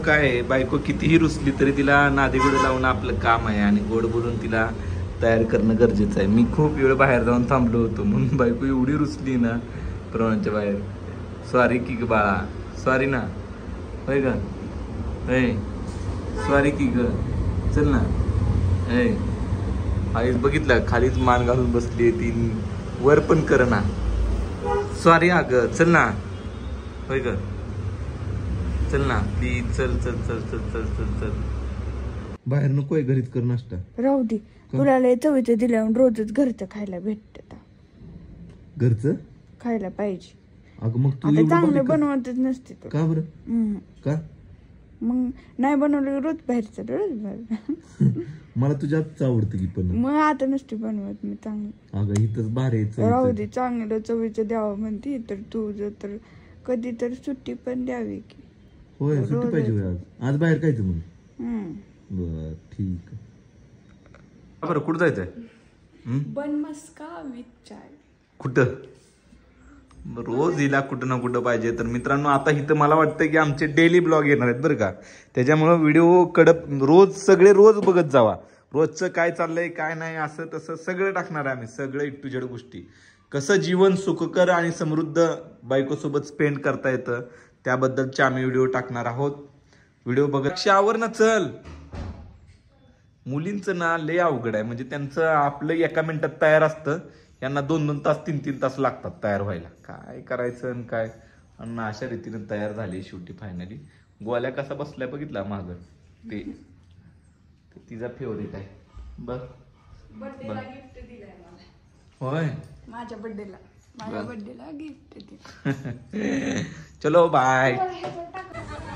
काय आहे, बायको कितीही रुसली तरी तिला नादेगोडे लावणं आपलं काम आहे आणि गोड बोलून तिला तयार करणं गरजेचं आहे. मी खूप वेळ बाहेर जाऊन थांबलो होतो म्हणून बायको एवढी रुसली ना प्रमाणाच्या बाहेर. सॉरी की ग बाळा, सॉरी ना, होय ग, होय सॉरी की ग, चल ना. आईच बघितलं खालीच मान घालून बसली ती, वर पण कर ना. सॉरी अगं, चल ना, होय ग, चल ना प्लीज, चल चल चल चल चल चल चल. बाहेर नकोय, घरीच कर नाश्ता. राहू दे, तुला लय चवीचं दिल्यावर रोजच घरचं खायला भेटत. घरचं खायला पाहिजे. अगं मग तू आता चांगलं बनवतच नसते तू. का बरं? का मग नाही बनवलं रोज बाहेरचं, रोज बाहेर. मला तुझ्या हातचं आवडतं की पण. मग आता नसते बनवत मी चांगलं. अगं इथंच भारी आहे. राहू दे, चांगलं चवीचं द्यावं म्हणते तर तुझं तर कधी तर सुट्टी पण द्यावी की. होय, सुट्टी पाहिजे आज. आज बाहेर काय मग? बर ठीक आहे. बरं कुठं जायचंय? बन मस्का विथ चाय. कुठं? रोज हिला कुठं ना कुठं पाहिजे. तर मित्रांनो, आता इथं मला वाटतं की आमचे डेली ब्लॉग येणार आहेत बरं का. त्याच्यामुळं व्हिडिओ कडक रोज सगळे रोज बघत जावा. रोजचं काय चाललंय काय नाही असं तसं सगळं टाकणार आहे आम्ही, सगळं इट टू जेड गोष्टी. कसं जीवन सुखकर आणि समृद्ध बायकोसोबत स्पेंड करता येतं त्याबद्दलचे आम्ही व्हिडिओ टाकणार आहोत. व्हिडिओ बघत शावर ना चल. मुलींचं ना लय अवघड आहे, म्हणजे त्यांचं आपलं एका मिनिटात तयार असतं, यांना 2-2 तास 3-3 तास लागतात तयार व्हायला. काय करायचं आणि काय. आणि अशा रीतीने तयार झाली शेवटी फायनली. गोल्या कसा बसलाय बघितला माग, ते तिचा फेवरेट आहे. बर होय, माझ्या बर्थडेला गिफ्ट दिलं. चलो बाय.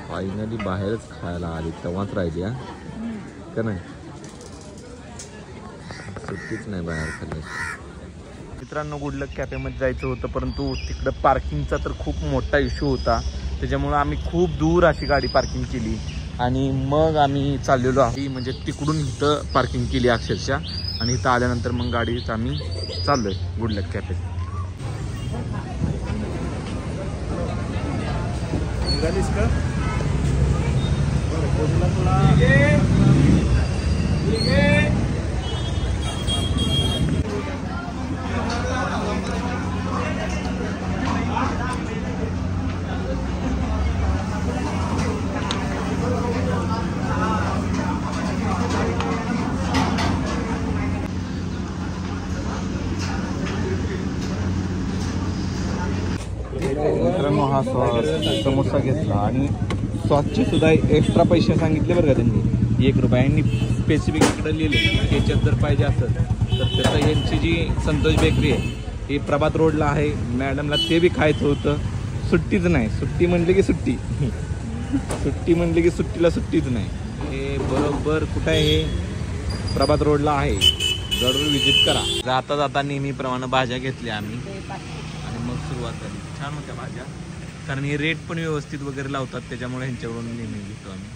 फायनली बाहेरच खायला आली तेव्हाच राहिली का नाही, सुट्टीच नाही बाहेर खाल्ल्याची. मित्रांनो, गुडलक कॅफेमध्ये जायचं होतं परंतु तिकडं पार्किंगचा तर खूप मोठा इश्यू होता. त्याच्यामुळं आम्ही खूप दूर अशी गाडी पार्किंग केली आणि मग आम्ही चाललेलो आहे, म्हणजे तिकडून इथं पार्किंग केली अक्षरशः. आणि इथं आल्यानंतर मग गाडीत आम्ही चाललोय गुडलक कॅफे. निघालीस का? मित्रांनो, हा समोसा घेतला आणि सॉसचे सुद्धा एक्स्ट्रा पैसे सांगितले बरं का त्यांनी, 1 रुपयांनी. स्पेसिफिक इकडे लिहिले याच्यात जर पाहिजे असेल तर त्याचं यांची जी संतोष बेकरी आहे ही प्रभात रोडला आहे. मॅडमला ते बी खायचं होतं. सुट्टीच नाही, सुट्टी म्हणली की सुट्टी, सुट्टी म्हणली की सुट्टीला सुट्टीच नाही. हे बरोबर कुठं आहे? हे प्रभात रोडला आहे, जरूर विजिट करा. जाता जाता नेहमीप्रमाणे भाज्या घेतल्या आम्ही आणि मग सुरुवात झाली. छान होत्या भाज्या, कारण हे रेट पण व्यवस्थित वगैरे लावतात त्याच्यामुळे ह्यांच्याकडून नेहमी घेतो आम्ही.